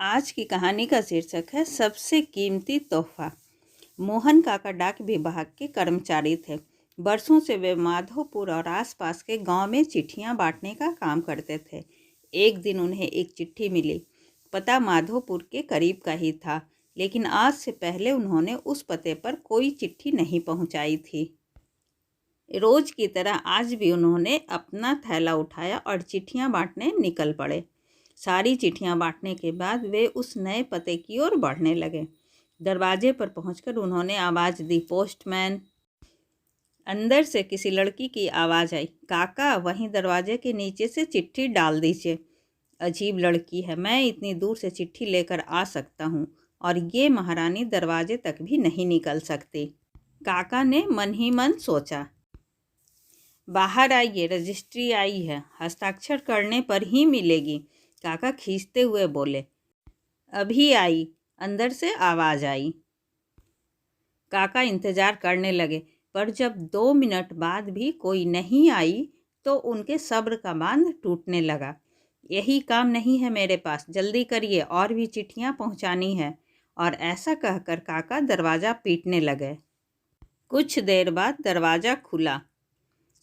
आज की कहानी का शीर्षक है सबसे कीमती तोहफा। मोहन काका डाक विभाग के कर्मचारी थे। वर्षों से वे माधोपुर और आसपास के गांव में चिट्ठियां बांटने का काम करते थे। एक दिन उन्हें एक चिट्ठी मिली। पता माधोपुर के करीब का ही था, लेकिन आज से पहले उन्होंने उस पते पर कोई चिट्ठी नहीं पहुंचाई थी। रोज की तरह आज भी उन्होंने अपना थैला उठाया और चिट्ठियां बांटने निकल पड़े। सारी चिट्ठियां बांटने के बाद वे उस नए पते की ओर बढ़ने लगे। दरवाजे पर पहुंचकर उन्होंने आवाज़ दी, पोस्टमैन। अंदर से किसी लड़की की आवाज़ आई, काका वहीं दरवाजे के नीचे से चिट्ठी डाल दीजिए। अजीब लड़की है, मैं इतनी दूर से चिट्ठी लेकर आ सकता हूँ और ये महारानी दरवाजे तक भी नहीं निकल सकती। काका ने मन ही मन सोचा। बाहर आइए, रजिस्ट्री आई है, हस्ताक्षर करने पर ही मिलेगी। काका खींचते हुए बोले। अभी आई, अंदर से आवाज़ आई। काका इंतज़ार करने लगे, पर जब 2 मिनट बाद भी कोई नहीं आई तो उनके सब्र का बांध टूटने लगा। यही काम नहीं है मेरे पास, जल्दी करिए, और भी चिट्ठियाँ पहुँचानी है। और ऐसा कहकर काका दरवाज़ा पीटने लगे। कुछ देर बाद दरवाज़ा खुला।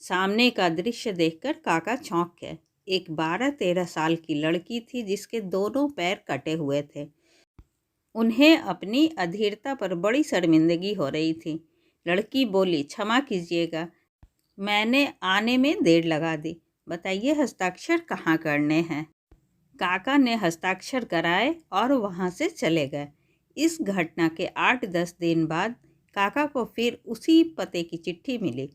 सामने का दृश्य देखकर काका चौंक गए। एक 12-13 साल की लड़की थी जिसके दोनों पैर कटे हुए थे। उन्हें अपनी अधीरता पर बड़ी शर्मिंदगी हो रही थी। लड़की बोली, क्षमा कीजिएगा, मैंने आने में देर लगा दी। बताइए हस्ताक्षर कहाँ करने हैं। काका ने हस्ताक्षर कराए और वहाँ से चले गए। इस घटना के 8-10 दिन बाद काका को फिर उसी पते की चिट्ठी मिली।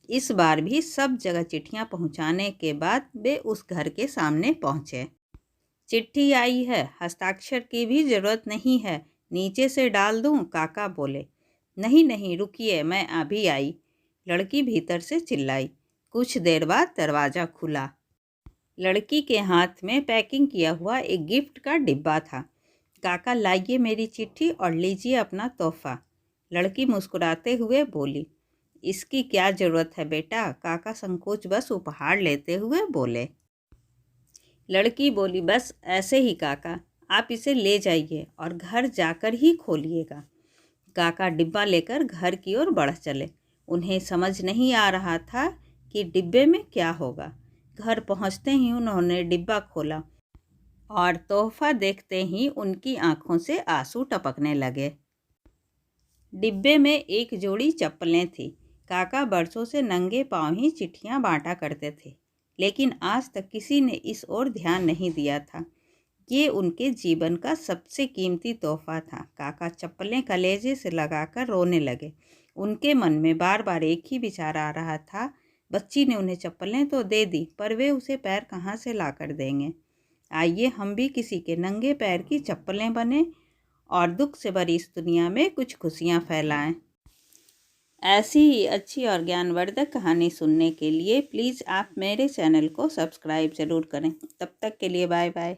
इस बार भी सब जगह चिट्ठियां पहुंचाने के बाद वे उस घर के सामने पहुंचे। चिट्ठी आई है, हस्ताक्षर की भी ज़रूरत नहीं है, नीचे से डाल दूं? काका बोले। नहीं नहीं, रुकिए, मैं अभी आई, लड़की भीतर से चिल्लाई। कुछ देर बाद दरवाज़ा खुला। लड़की के हाथ में पैकिंग किया हुआ एक गिफ्ट का डिब्बा था। काका, लाइए मेरी चिट्ठी और लीजिए अपना तोहफा। लड़की मुस्कुराते हुए बोली। इसकी क्या ज़रूरत है बेटा, काका संकोच बस उपहार लेते हुए बोले। लड़की बोली, बस ऐसे ही काका, आप इसे ले जाइए और घर जाकर ही खोलिएगा। काका डिब्बा लेकर घर की ओर बढ़ चले। उन्हें समझ नहीं आ रहा था कि डिब्बे में क्या होगा। घर पहुंचते ही उन्होंने डिब्बा खोला और तोहफा देखते ही उनकी आंखों से आंसू टपकने लगे। डिब्बे में एक जोड़ी चप्पलें थी। काका बरसों से नंगे पांव ही चिट्ठियां बांटा करते थे, लेकिन आज तक किसी ने इस ओर ध्यान नहीं दिया था। ये उनके जीवन का सबसे कीमती तोहफा था। काका चप्पलें कलेजे से लगाकर रोने लगे। उनके मन में बार बार एक ही विचार आ रहा था, बच्ची ने उन्हें चप्पलें तो दे दी, पर वे उसे पैर कहाँ से ला कर देंगे। आइए हम भी किसी के नंगे पैर की चप्पलें बने और दुख से भरी इस दुनिया में कुछ खुशियाँ फैलाएं। ऐसी ही अच्छी और ज्ञानवर्धक कहानी सुनने के लिए प्लीज़ आप मेरे चैनल को सब्सक्राइब ज़रूर करें। तब तक के लिए बाय बाय।